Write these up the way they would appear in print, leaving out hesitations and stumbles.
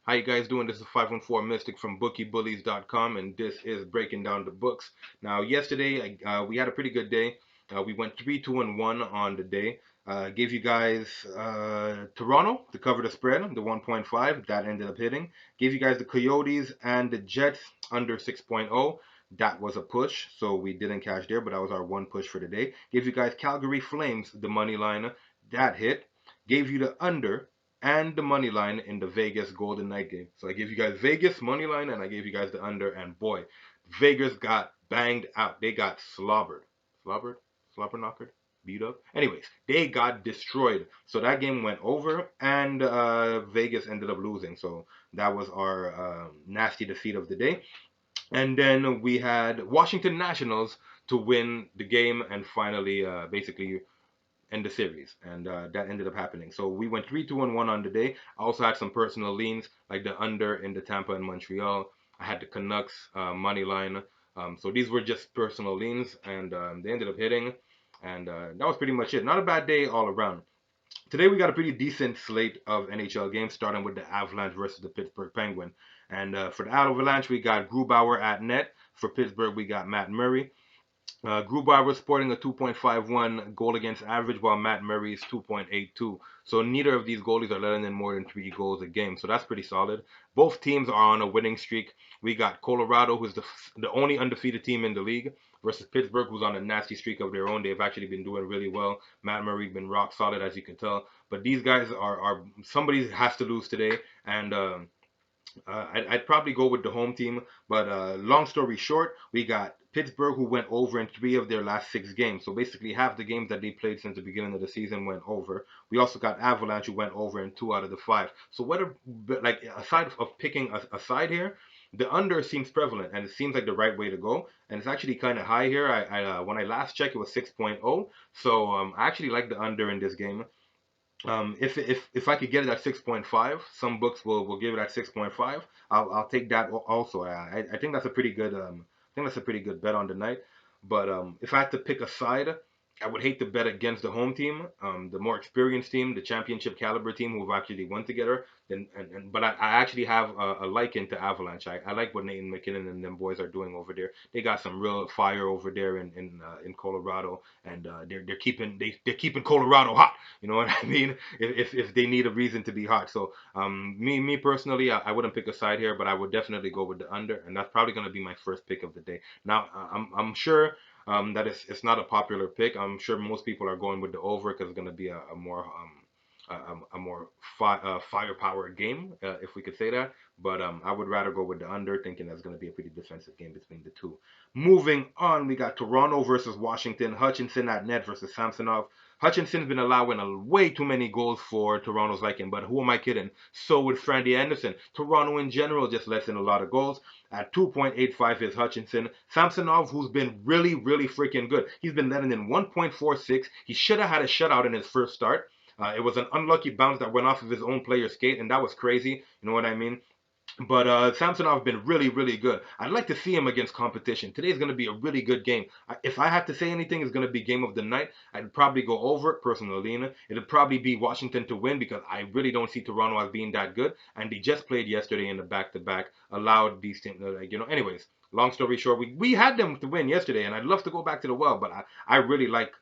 How you guys doing? This is 514 Mystic from BookieBullies.com, and this is breaking down the books. Now, yesterday we had a pretty good day. We went 3-2-1 on the day. Gave you guys Toronto to cover the spread, the 1.5 that ended up hitting. Gave you guys the Coyotes and the Jets under 6.0. That was a push, so we didn't cash there, but that was our one push for the day. Gave you guys Calgary Flames, the money line, that hit. Gave you the under and the money line in the Vegas Golden Knight game. So I gave you guys Vegas money line and I gave you guys the under, and boy, Vegas got banged out. They got slobbered. Slobbered? Slobber knockered? Beat up? Anyways, they got destroyed. So that game went over and Vegas ended up losing. So that was our nasty defeat of the day. And then we had Washington Nationals to win the game and finally basically end the series, and that ended up happening. So we went 3-2-1 on the day. I also had some personal leans, like the under in the Tampa and Montreal. I had the Canucks money line. So these were just personal leans, and they ended up hitting, and that was pretty much it. Not a bad day all around. Today we got a pretty decent slate of NHL games, starting with the Avalanche versus the Pittsburgh Penguin. And for the Avalanche, we got Grubauer at net. For Pittsburgh, we got Matt Murray. Grubauer was sporting a 2.51 goal against average, while Matt Murray's 2.82. So neither of these goalies are letting in more than 3 goals a game. So that's pretty solid. Both teams are on a winning streak. We got Colorado, who's the only undefeated team in the league, versus Pittsburgh, who's on a nasty streak of their own. They've actually been doing really well. Matt Murray's been rock solid, as you can tell. But these guys are somebody has to lose today, and I'd probably go with the home team, but long story short, we got Pittsburgh, who went over in 3 of their last 6 games. So basically, half the games that they played since the beginning of the season went over. We also got Avalanche, who went over in 2 out of the 5. So whether, like, aside of picking a side here, the under seems prevalent, and it seems like the right way to go. And it's actually kind of high here. When I last checked, it was 6.0. So I actually like the under in this game. If I could get it at 6.5, some books will give it at 6.5. I'll take that also. I think that's a pretty good I think that's a pretty good bet on the night. But if I had to pick a side, I would hate to bet against the home team, the more experienced team, the championship caliber team who've actually won together. But I actually have a liking to Avalanche. I like what Nathan McKinnon and them boys are doing over there. They got some real fire over there in Colorado, and they're keeping Colorado hot. You know what I mean? If they need a reason to be hot. So me personally, I wouldn't pick a side here, but I would definitely go with the under, and that's probably going to be my first pick of the day. Now I'm sure that it's not a popular pick. I'm sure most people are going with the over because it's going to be a more a more firepower game, if we could say that. But I would rather go with the under, thinking that's going to be a pretty defensive game between the two. Moving on, we got Toronto versus Washington. Hutchinson at net versus Samsonov. Hutchinson's been allowing way too many goals for Toronto's liking, but who am I kidding? So would Frandy Anderson. Toronto in general just lets in a lot of goals. At 2.85 is Hutchinson. Samsonov, who's been really, really freaking good. He's been letting in 1.46. He should have had a shutout in his first start. It was an unlucky bounce that went off of his own player's skate, and that was crazy. You know what I mean? But Samsonov been really, really good. I'd like to see him against competition. Today's going to be a really good game. If I had to say anything, it's going to be game of the night. I'd probably go over it personally. It'd probably be Washington to win because I really don't see Toronto as being that good. And they just played yesterday in the back-to-back, allowed these teams, anyways. Long story short, we had them to win yesterday, and I'd love to go back to the well, but I really like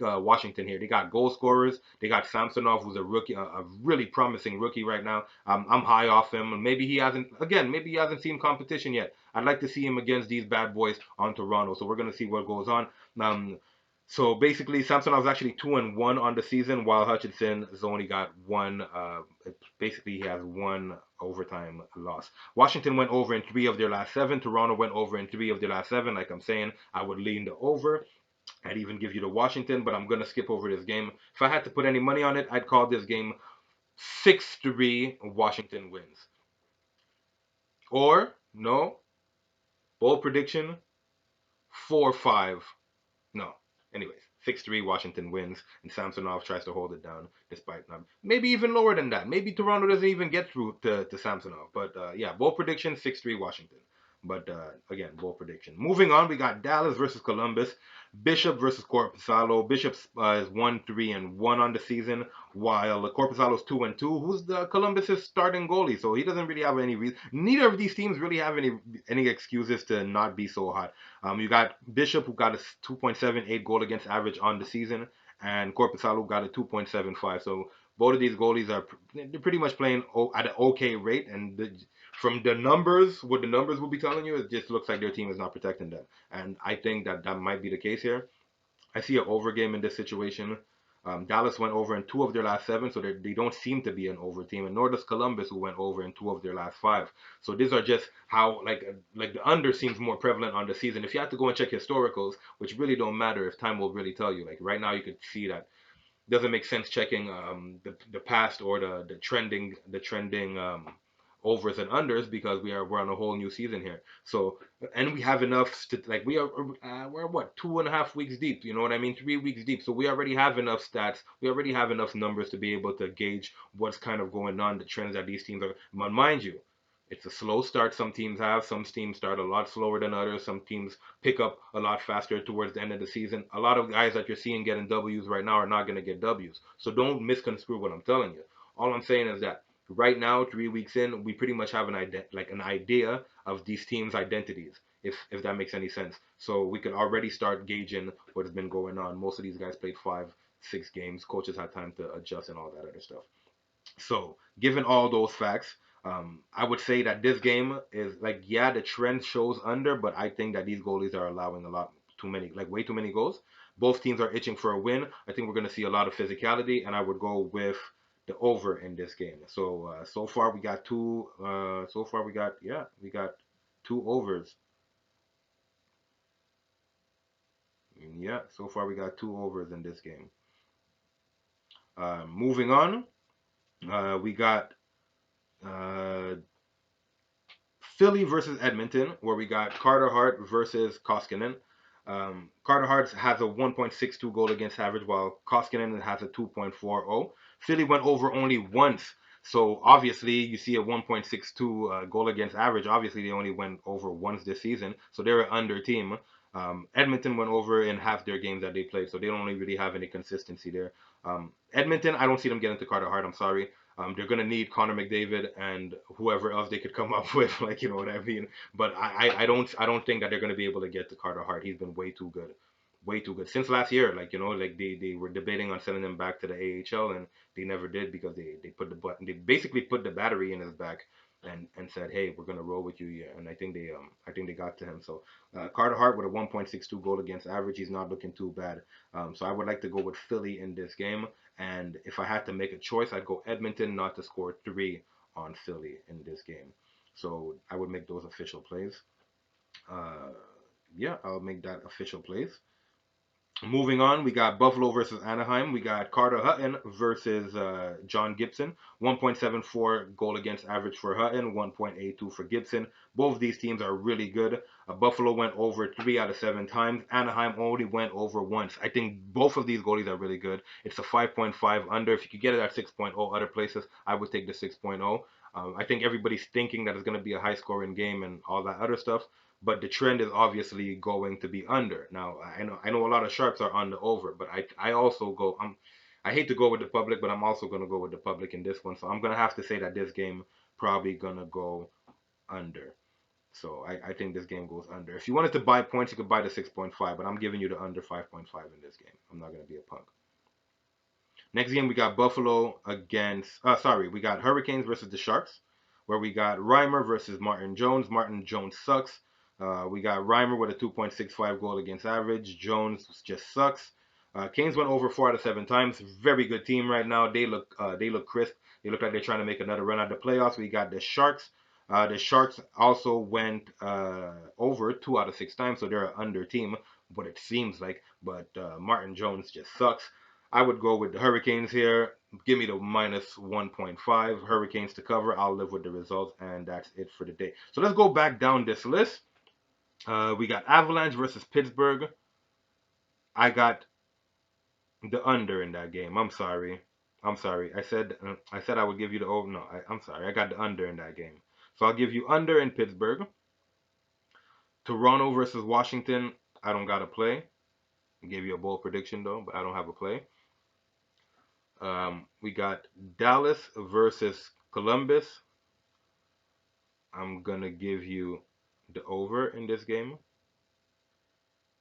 Washington here. They got goal scorers. They got Samsonov, who's a rookie, a really promising rookie right now. I'm high off him, and maybe he hasn't seen competition yet. I'd like to see him against these bad boys on Toronto. So we're gonna see what goes on. Um, so basically, Samsonov's actually 2-1 on the season, while Hutchinson has only got one. Basically, he has one overtime loss. Washington went over in 3 of their last 7. Toronto went over in 3 of their last 7. Like I'm saying, I would lean the over. I'd even give you the Washington, but I'm gonna skip over this game. If I had to put any money on it, I'd call this game 6-3 Washington wins. Or no, bold prediction 4-5. No. Anyways, 6-3 Washington wins, and Samsonov tries to hold it down despite not. Maybe even lower than that. Maybe Toronto doesn't even get through to Samsonov. But yeah, bold prediction 6-3 Washington. But again, bold prediction. Moving on, we got Dallas versus Columbus. Bishop versus Corpusalo. Bishop is 1-3-1 on the season, while Corpusalo's 2-2. Who's the Columbus's starting goalie? So he doesn't really have any reason. Neither of these teams really have any excuses to not be so hot. You got Bishop, who got a 2.78 goal against average on the season, and Corpusalo got a 2.75. So both of these goalies are they're pretty much playing at an okay rate, and from the numbers, what the numbers will be telling you, it just looks like their team is not protecting them. And I think that that might be the case here. I see an over game in this situation. Dallas went over in 2 of their last 7, so they don't seem to be an over team, and nor does Columbus, who went over in 2 of their last 5. So these are just how like the under seems more prevalent on the season. If you have to go and check historicals, which really don't matter, if time will really tell you. Like right now, you could see that doesn't make sense checking the past or the trending overs and unders because we're on a whole new season here. So and we have enough to like we're what 2.5 weeks deep. You know what I mean? 3 weeks deep. So we already have enough stats. We already have enough numbers to be able to gauge what's kind of going on, the trends that these teams are. But mind you, it's a slow start some teams have. Some teams start a lot slower than others. Some teams pick up a lot faster towards the end of the season. A lot of guys that you're seeing getting W's right now are not going to get W's. So don't misconstrue what I'm telling you. All I'm saying is that right now, 3 weeks in, we pretty much have an idea of these teams' identities, if that makes any sense. So we could already start gauging what has been going on. Most of these guys played 5, 6 games. Coaches had time to adjust and all that other stuff. So, given all those facts, I would say that this game is like, yeah, the trend shows under, but I think that these goalies are allowing a lot too many, like way too many goals. Both teams are itching for a win. I think we're going to see a lot of physicality, and I would go with the over in this game. So, so far we got two. So far we got 2 overs. Yeah, so far we got 2 overs in this game. Moving on, we got uh, Philly versus Edmonton, where we got Carter Hart versus Koskinen. Carter Hart has a 1.62 goal against average, while Koskinen has a 2.40. Philly went over only once, so obviously you see a 1.62 goal against average. Obviously, they only went over once this season, so they're an under team. Edmonton went over in half their games that they played, so they don't really have any consistency there. Edmonton, I don't see them getting to Carter Hart. I'm sorry. They're gonna need Connor McDavid and whoever else they could come up with, like you know what I mean. But I don't think that they're gonna be able to get to Carter Hart. He's been way too good since last year. Like you know, like they were debating on sending him back to the AHL, and they never did because they put the button. They basically put the battery in his back and said, hey, we're gonna roll with you, yeah. And I think they got to him. So Carter Hart with a 1.62 goal against average, he's not looking too bad. So I would like to go with Philly in this game. And if I had to make a choice, I'd go Edmonton not to score 3 on Philly in this game. So I would make those official plays. Uh, yeah, I'll make that official plays. Moving on, we got Buffalo versus Anaheim. We got Carter Hutton versus John Gibson. 1.74 goal against average for Hutton, 1.82 for Gibson. Both of these teams are really good. Buffalo went over 3 out of 7 times. Anaheim only went over once. I think both of these goalies are really good. It's a 5.5 under. If you could get it at 6.0 other places, I would take the 6.0. I think everybody's thinking that it's going to be a high scoring game and all that other stuff, but the trend is obviously going to be under. Now, I know a lot of sharps are on the over, but I also go I hate to go with the public, but I'm also going to go with the public in this one. So I'm going to have to say that this game probably going to go under. So I think this game goes under. If you wanted to buy points, you could buy the 6.5, but I'm giving you the under 5.5 in this game. I'm not going to be a punk. Next game we got Buffalo against sorry, we got Hurricanes versus the Sharks, where we got Reimer versus Martin Jones. Martin Jones sucks. We got Reimer with a 2.65 goal against average. Jones just sucks. Canes went over 4 out of 7 times. Very good team right now. They look crisp. They look like they're trying to make another run at the playoffs. We got the Sharks. The Sharks also went over 2 out of 6 times, so they're an under team. What it seems like, but Martin Jones just sucks. I would go with the Hurricanes here. Give me the minus 1.5 Hurricanes to cover. I'll live with the results, and that's it for the day. So let's go back down this list. We got Avalanche versus Pittsburgh. I got the under in that game. I'm sorry. I'm sorry. I said I would give you the over. No, I'm sorry. I got the under in that game. So I'll give you under in Pittsburgh. Toronto versus Washington, I don't got a play. I gave you a bold prediction though, but I don't have a play. We got Dallas versus Columbus. I'm gonna give you the over in this game.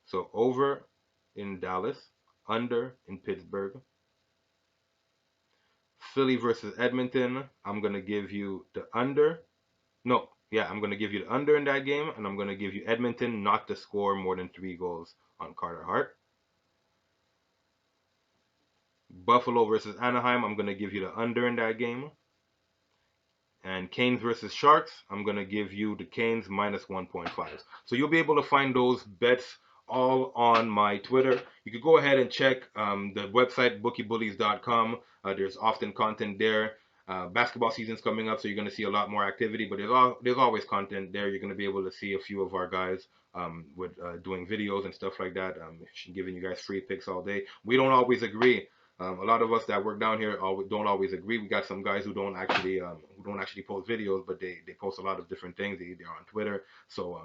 So over in Dallas, under in Pittsburgh. Philly versus Edmonton. I'm gonna give you the under. No, yeah, I'm gonna give you the under in that game, and I'm gonna give you Edmonton not to score more than 3 goals on Carter Hart. Buffalo versus Anaheim. I'm gonna give you the under in that game. And Canes versus Sharks, I'm going to give you the Canes minus 1.5. So you'll be able to find those bets all on my Twitter. You could go ahead and check the website, bookiebullies.com. There's often content there. Basketball season's coming up, so you're going to see a lot more activity, but there's always content there. You're going to be able to see a few of our guys with doing videos and stuff like that, giving you guys free picks all day. We don't always agree. A lot of us that work down here don't always agree. We got some guys who don't actually post videos, but they post a lot of different things. They're on Twitter, so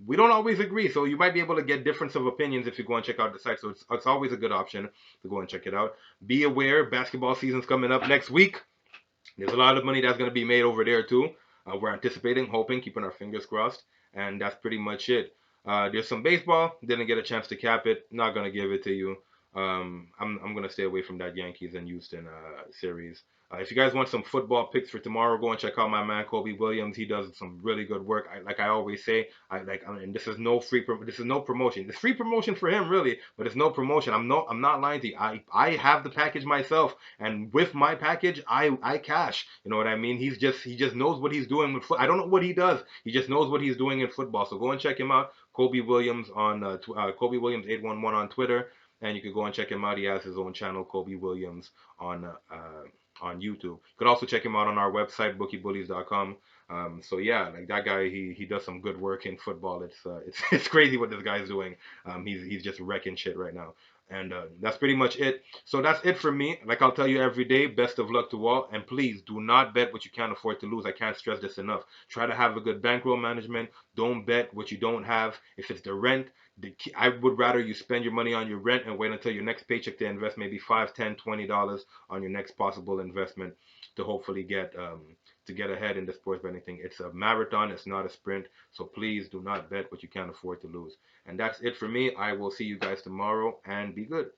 we don't always agree. So you might be able to get difference of opinions if you go and check out the site. So it's always a good option to go and check it out. Be aware, basketball season's coming up next week. There's a lot of money that's going to be made over there too. We're anticipating, hoping, keeping our fingers crossed, and that's pretty much it. There's some baseball. Didn't get a chance to cap it. Not gonna give it to you. I'm gonna stay away from that Yankees and Houston series. If you guys want some football picks for tomorrow, go and check out my man Kobe Williams. He does some really good work. Like I always say, and this is no this is no promotion. It's free promotion for him, really, but it's no promotion. I'm not lying to you. I have the package myself, and with my package, I cash. You know what I mean? He just knows what he's doing with foot. I don't know what he does. He just knows what he's doing in football. So go and check him out. Kobe Williams on Kobe Williams 811 on Twitter, and you could go and check him out. He has his own channel, Kobe Williams, on YouTube. You could also check him out on our website, bookiebullies.com. So yeah, like that guy, he does some good work in football. It's crazy what this guy's doing. He's just wrecking shit right now. And that's pretty much it. So that's it for me. Like I'll tell you every day, best of luck to all. And please do not bet what you can't afford to lose. I can't stress this enough. Try to have a good bankroll management. Don't bet what you don't have. If it's the rent, I would rather you spend your money on your rent and wait until your next paycheck to invest maybe $5, $10, $20 on your next possible investment to hopefully get ahead in the sports betting thing. It's a marathon, it's not a sprint. So please do not bet what you can't afford to lose. And that's it for me. I will see you guys tomorrow and be good.